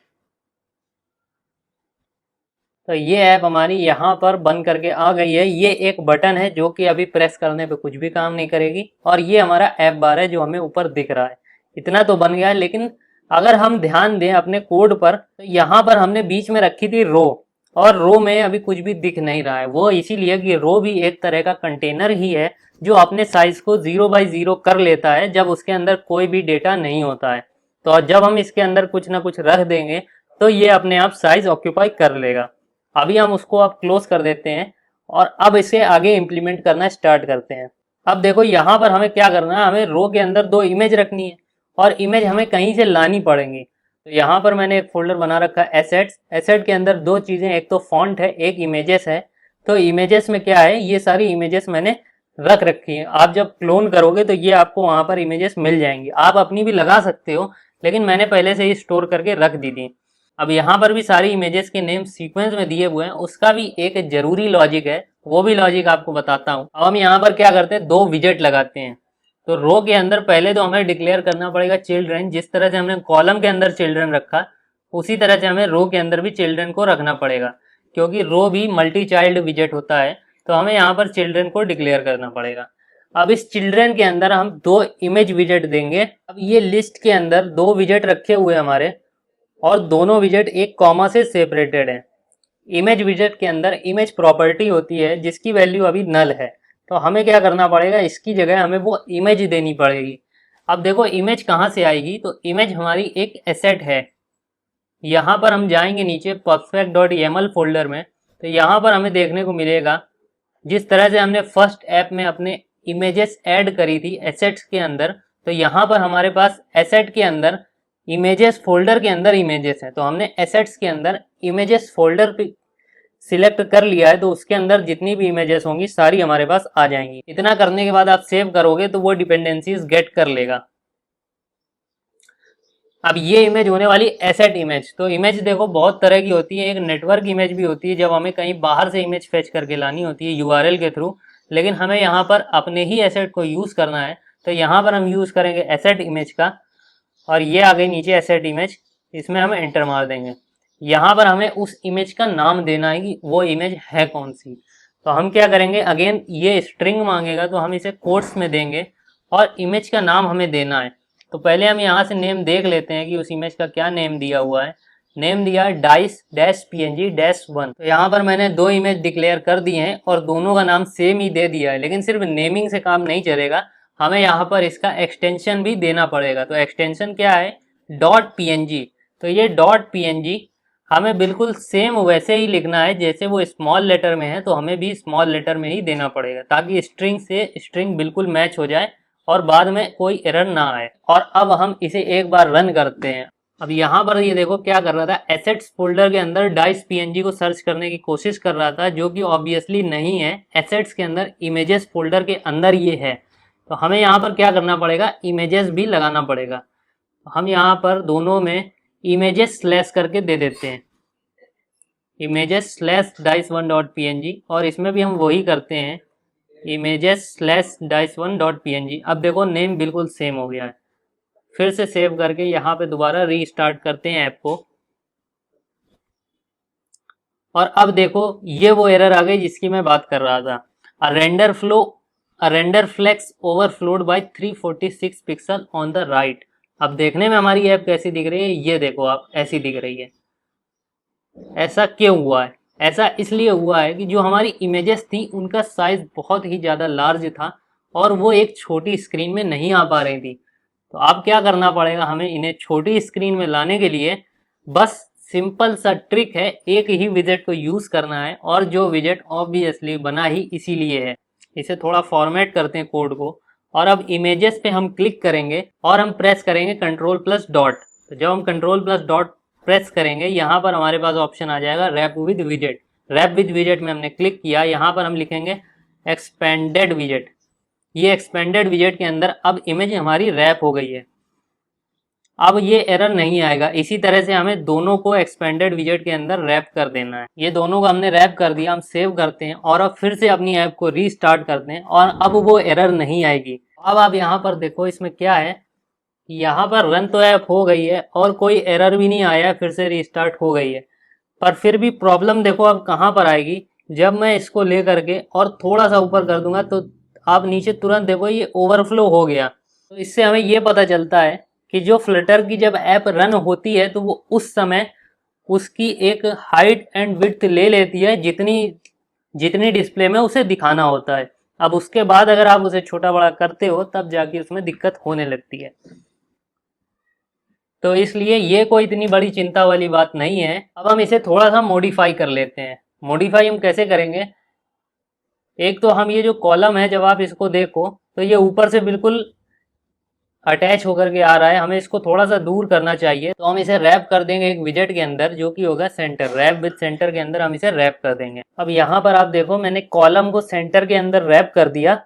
तो ये ऐप हमारी यहाँ पर बन करके आ गई है। ये एक बटन है जो कि अभी प्रेस करने पे कुछ भी काम नहीं करेगी, और ये हमारा ऐप बार है जो हमें ऊपर दिख रहा है। इतना तो बन गया है, लेकिन अगर हम ध्यान दें अपने कोड पर, तो यहाँ पर हमने बीच में रखी थी रो, और रो में अभी कुछ भी दिख नहीं रहा है। वो इसीलिए कि रो भी एक तरह का कंटेनर ही है जो अपने साइज को 0 बाई 0 कर लेता है जब उसके अंदर कोई भी डेटा नहीं होता है। तो जब हम इसके अंदर कुछ ना कुछ रख देंगे तो ये अपने आप साइज ऑक्यूपाई कर लेगा। अभी हम उसको अब क्लोज कर देते हैं और अब इसे आगे इम्प्लीमेंट करना स्टार्ट करते हैं। अब देखो यहाँ पर हमें क्या करना है, हमें रो के अंदर दो इमेज रखनी है और इमेज हमें कहीं से लानी पड़ेंगी। तो यहाँ पर मैंने एक फोल्डर बना रखा है एसेट्स। एसेट के अंदर दो चीजें, एक तो फॉन्ट है, एक इमेजेस है। तो इमेजेस में क्या है, ये सारी इमेजेस मैंने रख रखी है। आप जब क्लोन करोगे तो ये आपको वहां पर इमेजेस मिल जाएंगी। आप अपनी भी लगा सकते हो, लेकिन मैंने पहले से ही स्टोर करके रख दी थी। अब यहाँ पर भी सारी इमेजेस के नेम सीक्वेंस में दिए हुए हैं, उसका भी एक जरूरी लॉजिक है, वो भी लॉजिक आपको बताता हूँ। अब हम यहाँ पर क्या करते हैं, दो विजेट लगाते हैं। तो रो के अंदर पहले तो हमें डिक्लेयर करना पड़ेगा चिल्ड्रन। जिस तरह से हमने कॉलम के अंदर चिल्ड्रन रखा उसी तरह से हमें रो के अंदर भी चिल्ड्रन को रखना पड़ेगा, क्योंकि रो भी मल्टी चाइल्ड विजेट होता है। तो हमें यहाँ पर चिल्ड्रन को डिक्लेयर करना पड़ेगा। अब इस चिल्ड्रन के अंदर हम दो इमेज विजेट देंगे। अब ये लिस्ट के अंदर दो विजेट रखे हुए हमारे, और दोनों विजेट एक कॉमा से सेपरेटेड है। इमेज विजेट के अंदर इमेज प्रॉपर्टी होती है जिसकी वैल्यू अभी नल है, तो हमें क्या करना पड़ेगा, इसकी जगह हमें वो इमेज देनी पड़ेगी। अब देखो इमेज कहाँ से आएगी, तो इमेज हमारी एक एसेट है। यहाँ पर हम जाएंगे नीचे perfect.yaml फोल्डर में, तो यहाँ पर हमें देखने को मिलेगा जिस तरह से हमने फर्स्ट ऐप में अपने इमेजेस ऐड करी थी एसेट्स के अंदर, तो यहाँ पर हमारे पास एसेट के अंदर इमेजेस फोल्डर के अंदर इमेजेस हैं। तो हमने एसेट्स के अंदर इमेजेस फोल्डर पे सिलेक्ट कर लिया है, तो उसके अंदर जितनी भी इमेजेस होंगी सारी हमारे पास आ जाएंगी। इतना करने के बाद आप सेव करोगे तो वो डिपेंडेंसीज गेट कर लेगा। अब ये इमेज होने वाली एसेट इमेज। तो इमेज देखो बहुत तरह की होती है, एक नेटवर्क इमेज भी होती है जब हमें कहीं बाहर से इमेज फेच करके लानी होती है यूआरएल के थ्रू, लेकिन हमें यहाँ पर अपने ही एसेट को यूज करना है। तो यहाँ पर हम यूज करेंगे एसेट इमेज का, और ये आ गई नीचे एसेट इमेज, इसमें हम एंटर मार देंगे। यहाँ पर हमें उस इमेज का नाम देना है कि वो इमेज है कौन सी। तो हम क्या करेंगे, अगेन ये स्ट्रिंग मांगेगा तो हम इसे कोट्स में देंगे और इमेज का नाम हमें देना है। तो पहले हम यहाँ से नेम देख लेते हैं कि उस इमेज का क्या नेम दिया हुआ है। नेम दिया है dice-png-1। तो यहाँ पर मैंने दो इमेज डिक्लेयर कर दिए हैं और दोनों का नाम सेम ही दे दिया है, लेकिन सिर्फ नेमिंग से काम नहीं चलेगा, हमें यहाँ पर इसका एक्सटेंशन भी देना पड़ेगा। तो एक्सटेंशन क्या है, .png। तो ये .png हमें बिल्कुल सेम वैसे ही लिखना है जैसे वो स्मॉल लेटर में है, तो हमें भी स्मॉल लेटर में ही देना पड़ेगा ताकि स्ट्रिंग से स्ट्रिंग बिल्कुल मैच हो जाए और बाद में कोई एरर ना आए। और अब हम इसे एक बार रन करते हैं। अब यहाँ पर ये देखो क्या कर रहा था, एसेट्स फोल्डर के अंदर dice-png को सर्च करने की कोशिश कर रहा था, जो कि ऑब्वियसली नहीं है। एसेट्स के अंदर इमेजेस फोल्डर के अंदर ये है, तो हमें यहाँ पर क्या करना पड़ेगा, इमेजेस भी लगाना पड़ेगा। हम यहाँ पर दोनों में इमेजेस स्लैश करके दे देते हैं, images/dice1.png, और इसमें भी हम वही करते हैं images/dice1.png। अब देखो नेम बिल्कुल सेम हो गया है। फिर से सेव करके यहाँ पे दोबारा रीस्टार्ट करते हैं ऐप को, और अब देखो ये वो एरर आ गई जिसकी मैं बात कर रहा था। A render flex overflowed by 346 pixel on the right. अब देखने में हमारी ऐप कैसी दिख रही है, ये देखो आप, ऐसी दिख रही है। ऐसा क्यों हुआ है? ऐसा इसलिए हुआ है कि जो हमारी इमेजेस थी उनका साइज बहुत ही ज़्यादा लार्ज था और वो एक छोटी स्क्रीन में नहीं आ पा रही थी। तो अब क्या करना पड़ेगा हमें, इन्हें छोटी स्क्रीन में लाने के लिए बस सिंपल सा ट्रिक है, एक ही विजेट को यूज़ करना है, और जो विजेट ऑब्वियसली बना ही इसीलिए है। इसे थोड़ा फॉर्मेट करते हैं कोड को, और अब इमेजेस पे हम क्लिक करेंगे और हम प्रेस करेंगे Ctrl+डॉट। तो जब हम Ctrl+डॉट प्रेस करेंगे, यहाँ पर हमारे पास ऑप्शन आ जाएगा रैप विद विजेट। रैप विद विजेट में हमने क्लिक किया, यहाँ पर हम लिखेंगे एक्सपेंडेड विजेट। ये एक्सपेंडेड विजेट के अंदर अब इमेज हमारी रैप हो गई है। अब ये एरर नहीं आएगा। इसी तरह से हमें दोनों को एक्सपेंडेड विजेट के अंदर रैप कर देना है। ये दोनों को हमने रैप कर दिया, हम सेव करते हैं और अब फिर से अपनी ऐप को रीस्टार्ट करते हैं और अब वो एरर नहीं आएगी। अब आप यहाँ पर देखो इसमें क्या है, यहाँ पर रन तो ऐप हो गई है और कोई एरर भी नहीं आया है, फिर से रीस्टार्ट हो गई है। पर फिर भी प्रॉब्लम देखो अब कहाँ पर आएगी, जब मैं इसको ले करके और थोड़ा सा ऊपर कर दूंगा तो आप नीचे तुरंत देखो ये ओवरफ्लो हो गया। तो इससे हमें ये पता चलता है कि जो फ्लटर की जब ऐप रन होती है तो वो उस समय उसकी एक हाइट एंड विड्थ ले लेती है जितनी डिस्प्ले में उसे दिखाना होता है। अब उसके बाद अगर आप उसे छोटा बड़ा करते हो तब जाके उसमें दिक्कत होने लगती है। तो इसलिए ये कोई इतनी बड़ी चिंता वाली बात नहीं है। अब हम इसे थोड़ा सा मॉडिफाई कर लेते हैं। मॉडिफाई हम कैसे करेंगे, एक तो हम ये जो कॉलम है जब आप इसको देखो तो ये ऊपर से बिल्कुल अटैच होकर के आ रहा है, हमें इसको थोड़ा सा दूर करना चाहिए। तो हम इसे रैप कर देंगे एक विजेट के अंदर जो कि होगा सेंटर। रैप विद सेंटर के अंदर हम इसे रैप कर देंगे। अब यहाँ पर आप देखो मैंने कॉलम को सेंटर के अंदर रैप कर दिया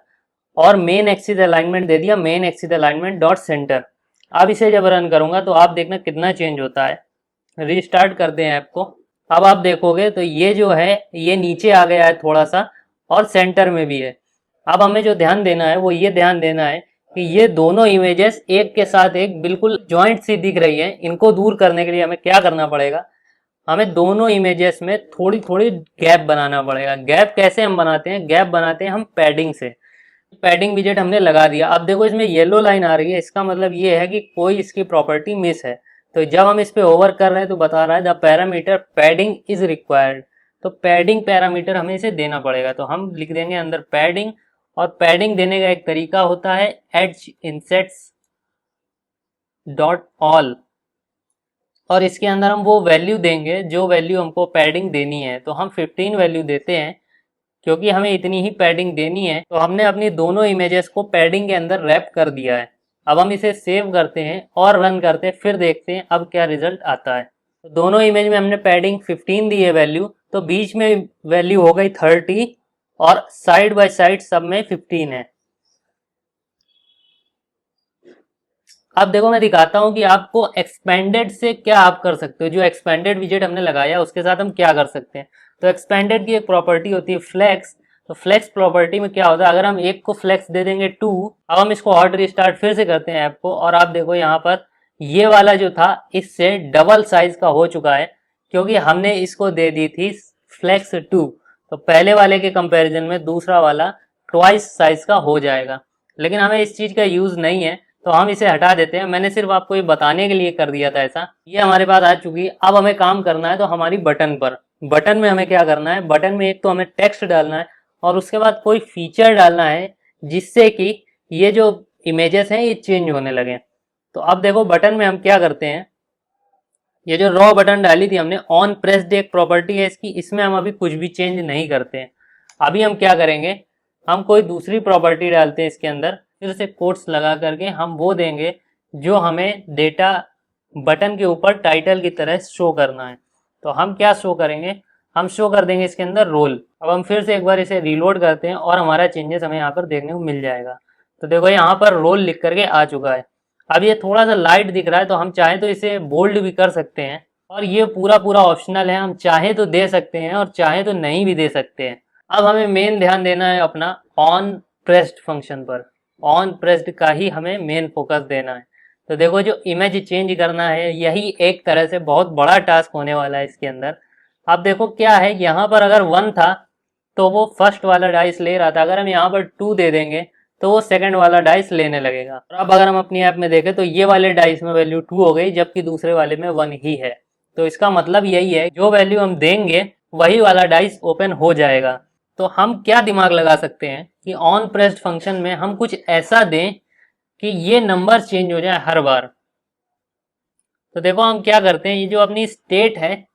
और मेन एक्सिस अलाइनमेंट दे दिया, main axis alignment dot centre. अब इसे जब रन करूंगा तो आप देखना कितना चेंज होता है। रीस्टार्ट कर दें ऐप को। अब आप देखोगे तो ये जो है ये नीचे आ गया है थोड़ा सा और सेंटर में भी है। अब हमें जो ध्यान देना है वो ये ध्यान देना है कि ये दोनों इमेजेस एक के साथ एक बिल्कुल जॉइंट सी दिख रही है। इनको दूर करने के लिए हमें क्या करना पड़ेगा, हमें दोनों इमेजेस में थोड़ी थोड़ी गैप बनाना पड़ेगा। गैप कैसे हम बनाते हैं, गैप बनाते हैं हम पैडिंग से। पैडिंग विजेट हमने लगा दिया। अब देखो इसमें येलो लाइन आ रही है, इसका मतलब ये है कि कोई इसकी प्रॉपर्टी मिस है। तो जब हम इस पे ओवर कर रहे हैं तो बता रहा है the parameter padding is required. तो पैडिंग पैरामीटर हमें इसे देना पड़ेगा। तो हम लिख देंगे अंदर पैडिंग, और पैडिंग देने का एक तरीका होता है एज इंसेट्स डॉट ऑल, और इसके अंदर हम वो वैल्यू देंगे जो वैल्यू हमको पैडिंग देनी है। तो हम 15 वैल्यू देते हैं क्योंकि हमें इतनी ही पैडिंग देनी है। तो हमने अपनी दोनों इमेजेस को पैडिंग के अंदर रैप कर दिया है। अब हम इसे सेव करते हैं और रन करते हैं, फिर देखते हैं अब क्या रिजल्ट आता है। तो दोनों इमेज में हमने पैडिंग 15 दी है वैल्यू, तो बीच में वैल्यू हो गई 30 और साइड बाय साइड सब में 15 है। अब देखो मैं दिखाता हूं कि आपको एक्सपेंडेड से क्या आप कर सकते हो। जो एक्सपेंडेड विजेट हमने लगाया उसके साथ हम क्या कर सकते हैं। तो एक्सपेंडेड की एक प्रॉपर्टी होती है फ्लेक्स। तो फ्लेक्स प्रॉपर्टी में क्या होता है, अगर हम एक को फ्लेक्स दे देंगे 2, अब हम इसको हॉट रिस्टार्ट फिर से करते हैं ऐप को, और आप देखो यहाँ पर ये वाला जो था इससे डबल साइज का हो चुका है क्योंकि हमने इसको दे दी थी फ्लेक्स 2। तो पहले वाले के कंपेरिजन में दूसरा वाला ट्वाइस साइज का हो जाएगा। लेकिन हमें इस चीज का यूज नहीं है तो हम इसे हटा देते हैं। मैंने सिर्फ आपको ये बताने के लिए कर दिया था ऐसा। ये हमारे पास आ चुकी है। अब हमें काम करना है तो हमारी बटन पर, बटन में हमें क्या करना है, बटन में एक तो हमें टेक्स्ट डालना है और उसके बाद कोई फीचर डालना है जिससे कि ये जो इमेजेस हैं ये चेंज होने लगे। तो अब देखो बटन में हम क्या करते हैं, ये जो रॉ बटन डाली थी हमने, ऑन प्रेस्ड एक प्रॉपर्टी है इसकी, इसमें हम अभी कुछ भी चेंज नहीं करते हैं। अभी हम क्या करेंगे, हम कोई दूसरी प्रॉपर्टी डालते हैं इसके अंदर, फिर से कोट्स लगा करके हम वो देंगे जो हमें डेटा बटन के ऊपर टाइटल की तरह शो करना है। तो हम क्या शो करेंगे, हम शो कर देंगे इसके अंदर रोल। अब हम फिर से एक बार इसे रीलोड करते हैं और हमारा चेंजेस हमें यहाँ पर देखने को मिल जाएगा। तो देखो यहाँ पर रोल लिख करके आ चुका है। अब ये थोड़ा सा लाइट दिख रहा है तो हम चाहें तो इसे बोल्ड भी कर सकते हैं, और ये पूरा ऑप्शनल है। हम चाहे तो दे सकते हैं और चाहे तो नहीं भी दे सकते हैं। अब हमें मेन ध्यान देना है अपना ऑन प्रेस्ड फंक्शन पर। ऑन प्रेस्ड का ही हमें मेन फोकस देना है। तो देखो जो इमेज चेंज करना है यही एक तरह से बहुत बड़ा टास्क होने वाला है इसके अंदर। अब देखो क्या है, यहाँ पर अगर 1 था तो वो फर्स्ट वाला डाइस ले रहा था, अगर हम यहाँ पर 2 दे देंगे तो वो सेकंड वाला डाइस लेने लगेगा। और अब अगर हम अपनी ऐप में देखें तो ये वाले डाइस में वैल्यू 2 हो गई, जबकि दूसरे वाले में 1 ही है। तो इसका मतलब यही है जो वैल्यू हम देंगे वही वाला डाइस ओपन हो जाएगा। तो हम क्या दिमाग लगा सकते हैं कि ऑन प्रेस्ड फंक्शन में हम कुछ ऐसा दें कि ये नंबर चेंज हो जाए हर बार। तो देखो हम क्या करते हैं, ये जो अपनी स्टेट है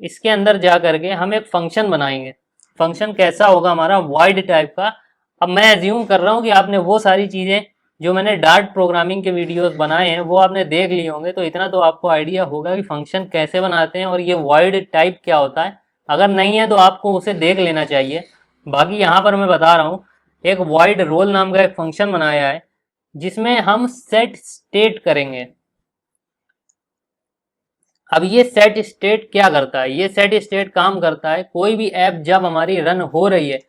इसके अंदर जा करके हम एक फंक्शन बनाएंगे। फंक्शन कैसा होगा हमारा, वाइड टाइप का। अब मैं एज्यूम कर रहा हूँ कि आपने वो सारी चीज़ें जो मैंने डार्ट प्रोग्रामिंग के वीडियोस बनाए हैं वो आपने देख लिए होंगे, तो इतना तो आपको आइडिया होगा कि फंक्शन कैसे बनाते हैं और ये वाइड टाइप क्या होता है। अगर नहीं है तो आपको उसे देख लेना चाहिए। बाकी यहाँ पर मैं बता रहा हूँ, एक वाइड रोल नाम का एक फंक्शन बनाया है जिसमें हम सेट स्टेट करेंगे। अब ये सेट स्टेट क्या करता है, ये सेट स्टेट काम करता है कोई भी ऐप जब हमारी रन हो रही है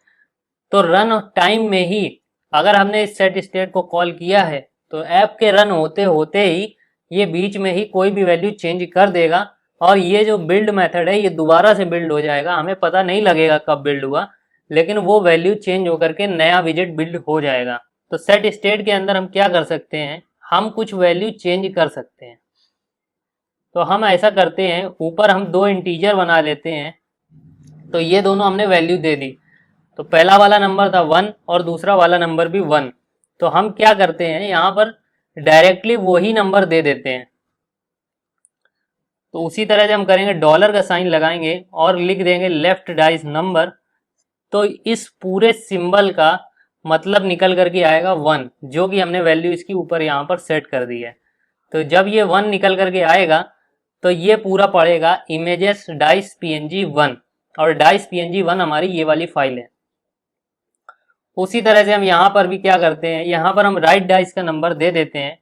तो रन टाइम में ही अगर हमने इस सेट स्टेट को कॉल किया है तो ऐप के रन होते होते ही ये बीच में ही कोई भी वैल्यू चेंज कर देगा और ये जो बिल्ड मेथड है ये दोबारा से बिल्ड हो जाएगा। हमें पता नहीं लगेगा कब बिल्ड हुआ, लेकिन वो वैल्यू चेंज होकर के नया विजेट बिल्ड हो जाएगा। तो सेट स्टेट के अंदर हम क्या कर सकते हैं, हम कुछ वैल्यू चेंज कर सकते हैं। तो हम ऐसा करते हैं, ऊपर हम 2 इंटीजर बना लेते हैं। तो ये दोनों हमने वैल्यू दे दी, तो पहला वाला नंबर था 1 और दूसरा वाला नंबर भी 1। तो हम क्या करते हैं, यहाँ पर डायरेक्टली वही नंबर दे देते हैं। तो उसी तरह से हम करेंगे, डॉलर का साइन लगाएंगे और लिख देंगे लेफ्ट डाइस नंबर। तो इस पूरे सिंबल का मतलब निकल करके आएगा 1, जो कि हमने वैल्यू इसकी ऊपर यहाँ पर सेट कर दी है। तो जब ये 1 निकल करके आएगा तो ये पूरा पड़ेगा इमेजेस डाइस png 1, और डाइस png 1 हमारी ये वाली फाइल है। उसी तरह से हम यहाँ पर भी क्या करते हैं, यहाँ पर हम राइट डाइस का नंबर दे देते हैं।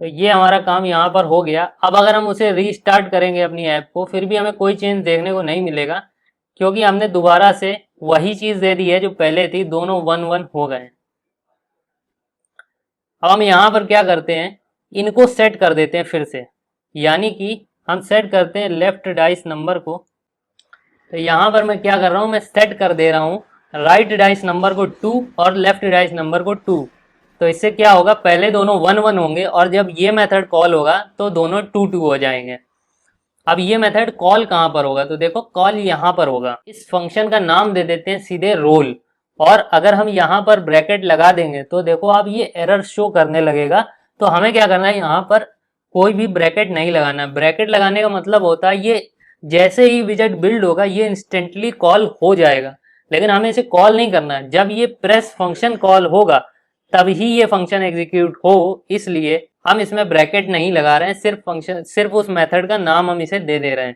तो ये हमारा काम यहाँ पर हो गया। अब अगर हम उसे रीस्टार्ट करेंगे अपनी ऐप को, फिर भी हमें कोई चेंज देखने को नहीं मिलेगा, क्योंकि हमने दोबारा से वही चीज दे दी है जो पहले थी, दोनों 1-1 हो गए। अब हम यहाँ पर क्या करते हैं, इनको सेट कर देते हैं फिर से, यानी कि हम सेट करते हैं लेफ्ट डाइस नंबर को। तो यहाँ पर मैं क्या कर रहा हूँ, मैं सेट कर दे रहा हूँ राइट डाइस नंबर को 2 और लेफ्ट डाइस नंबर को 2। तो इससे क्या होगा, पहले दोनों 1-1 होंगे और जब ये मेथड कॉल होगा तो दोनों 2-2 हो जाएंगे। अब ये मेथड कॉल कहाँ पर होगा, तो देखो कॉल यहाँ पर होगा। इस फंक्शन का नाम दे देते हैं सीधे रोल, और अगर हम यहाँ पर ब्रैकेट लगा देंगे तो देखो अब ये एरर शो करने लगेगा। तो हमें क्या करना है, यहाँ पर कोई भी ब्रैकेट नहीं लगाना। ब्रैकेट लगाने का मतलब होता है ये जैसे ही विजेट बिल्ड होगा ये इंस्टेंटली कॉल हो जाएगा, लेकिन हमें इसे कॉल नहीं करना है। जब ये प्रेस फंक्शन कॉल होगा तभी ये फंक्शन एग्जीक्यूट हो, इसलिए हम इसमें ब्रैकेट नहीं लगा रहे हैं, सिर्फ उस मेथड का नाम हम इसे दे दे रहे हैं।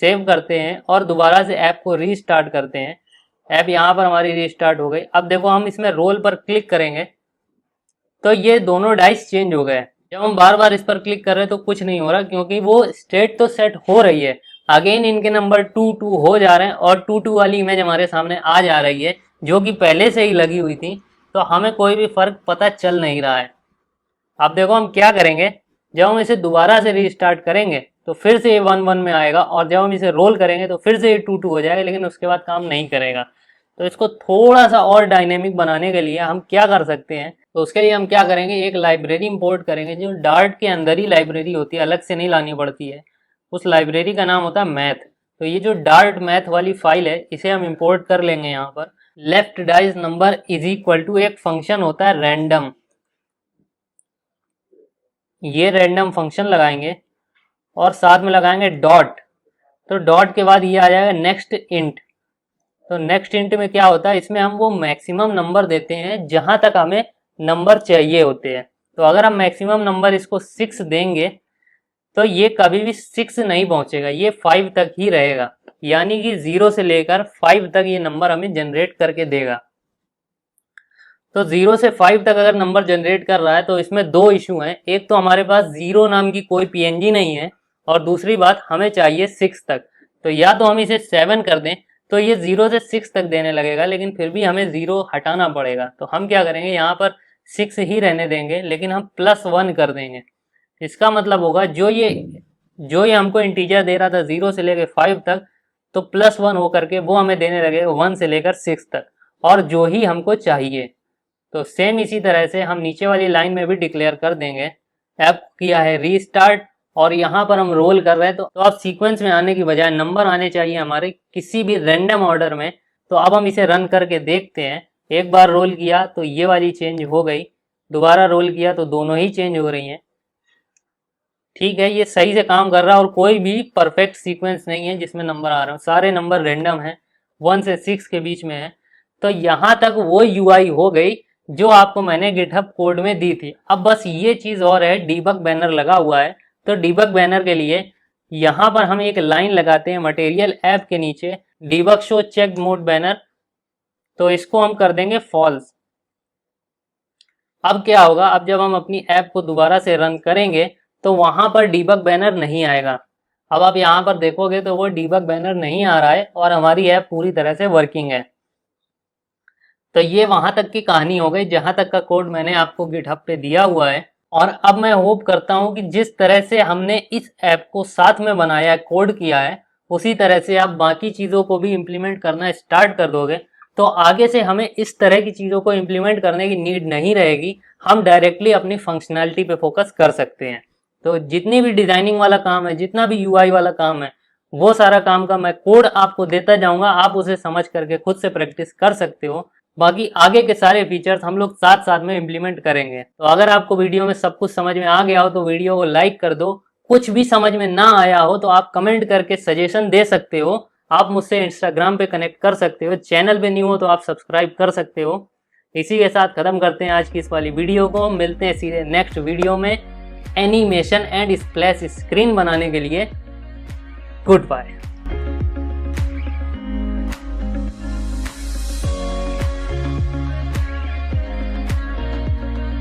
सेव करते हैं और दोबारा से ऐप को रीस्टार्ट करते हैं। ऐप यहाँ पर हमारी रीस्टार्ट हो गई। अब देखो हम इसमें रोल पर क्लिक करेंगे तो ये दोनों डाइस चेंज हो गए। जब हम बार बार इस पर क्लिक कर रहे हैं तो कुछ नहीं हो रहा, क्योंकि वो स्टेट तो सेट हो रही है। अगेन इनके नंबर 2-2 हो जा रहे हैं और 2-2 वाली इमेज हमारे सामने आ जा रही है जो कि पहले से ही लगी हुई थी। तो हमें कोई भी फर्क पता चल नहीं रहा है। अब देखो हम क्या करेंगे, जब हम इसे दोबारा से रीस्टार्ट करेंगे तो फिर से ये 1-1 में आएगा, और जब हम इसे रोल करेंगे तो फिर से ये 2-2 हो जाएगा, लेकिन उसके बाद काम नहीं करेगा। तो इसको थोड़ा सा और डायनेमिक बनाने के लिए हम क्या कर सकते हैं, तो उसके लिए हम क्या करेंगे, एक लाइब्रेरी इंपोर्ट करेंगे जो डार्ट के अंदर ही लाइब्रेरी होती है, अलग से नहीं लानी पड़ती है। उस लाइब्रेरी का नाम होता है मैथ। तो ये जो डार्ट मैथ वाली फाइल है इसे हम इंपोर्ट कर लेंगे। यहाँ पर left dice number is equal to एक फंक्शन होता है रैंडम, ये रैंडम फंक्शन लगाएंगे और साथ में लगाएंगे डॉट। तो डॉट के बाद ये आ जाएगा नेक्स्ट इंट। तो नेक्स्ट इंट में क्या होता है, इसमें हम वो मैक्सिमम नंबर देते हैं जहां तक हमें नंबर चाहिए होते हैं। तो अगर हम मैक्सिमम नंबर इसको 6 देंगे तो ये कभी भी 6 नहीं पहुंचेगा, ये 5 तक ही रहेगा, यानी कि 0 से लेकर 5 तक ये नंबर हमें जनरेट करके देगा। तो 0 से 5 तक अगर नंबर जनरेट कर रहा है तो इसमें 2 इशू हैं। एक तो हमारे पास 0 नाम की कोई पीएनजी नहीं है, और दूसरी बात हमें चाहिए 6 तक। तो या तो हम इसे 7 कर दें तो ये 0 से 6 तक देने लगेगा, लेकिन फिर भी हमें 0 हटाना पड़ेगा। तो हम क्या करेंगे, यहाँ पर 6 ही रहने देंगे, लेकिन हम +1 कर देंगे। इसका मतलब होगा जो ये हमको इंटीजर दे रहा था 0 से लेकर 5 तक, तो +1 होकर के वो हमें देने लगेगा 1 से लेकर 6 तक, और जो ही हमको चाहिए। तो सेम इसी तरह से हम नीचे वाली लाइन में भी डिक्लेयर कर देंगे। ऐप किया है रीस्टार्ट, और यहाँ पर हम रोल कर रहे हैं, तो अब सीक्वेंस में आने की बजाय नंबर आने चाहिए हमारे किसी भी रैंडम ऑर्डर में। तो अब हम इसे रन करके देखते हैं। एक बार रोल किया तो ये वाली चेंज हो गई, दोबारा रोल किया तो दोनों ही चेंज हो रही हैं। ठीक है, ये सही से काम कर रहा है और कोई भी परफेक्ट सीक्वेंस नहीं है जिसमें नंबर आ रहे हैं, सारे नंबर रैंडम हैं, 1 से 6 के बीच में है। तो यहाँ तक वो यूआई हो गई जो आपको मैंने गिटहब कोड में दी थी। अब बस ये चीज़ और है, डीबग बैनर लगा हुआ है। तो डीबग बैनर के लिए यहाँ पर हम एक लाइन लगाते हैं मटेरियल ऐप के नीचे, debug show check mode banner, तो इसको हम कर देंगे फॉल्स। अब क्या होगा, अब जब हम अपनी ऐप को दोबारा से रन करेंगे तो वहां पर डीबग बैनर नहीं आएगा। अब आप यहाँ पर देखोगे तो वो डीबग बैनर नहीं आ रहा है और हमारी ऐप पूरी तरह से वर्किंग है। तो ये वहां तक की कहानी हो गई जहां तक का कोड मैंने आपको गिटहब पे दिया हुआ है। और अब मैं होप करता हूं कि जिस तरह से हमने इस ऐप को साथ में बनाया है, कोड किया है, उसी तरह से आप बाकी चीज़ों को भी इम्प्लीमेंट करना स्टार्ट कर दोगे, तो आगे से हमें इस तरह की चीज़ों को इम्प्लीमेंट करने की नीड नहीं रहेगी। हम डायरेक्टली अपनी फंक्शनैलिटी पे फोकस कर सकते हैं। तो जितनी भी डिजाइनिंग वाला काम है, जितना भी यूआई वाला काम है, वो सारा काम का मैं कोड आपको देता जाऊंगा, आप उसे समझ करके खुद से प्रैक्टिस कर सकते हो। बाकी आगे के सारे फीचर्स हम लोग साथ साथ में इम्प्लीमेंट करेंगे। तो अगर आपको वीडियो में सब कुछ समझ में आ गया हो तो वीडियो को लाइक कर दो। कुछ भी समझ में ना आया हो तो आप कमेंट करके सजेशन दे सकते हो। आप मुझसे इंस्टाग्राम पे कनेक्ट कर सकते हो। चैनल पे न्यू हो तो आप सब्सक्राइब कर सकते हो। इसी के साथ खत्म करते हैं आज की इस वाली वीडियो को। मिलते हैं सीधे नेक्स्ट वीडियो में एनिमेशन एंड स्प्लैश स्क्रीन बनाने के लिए। Good bye.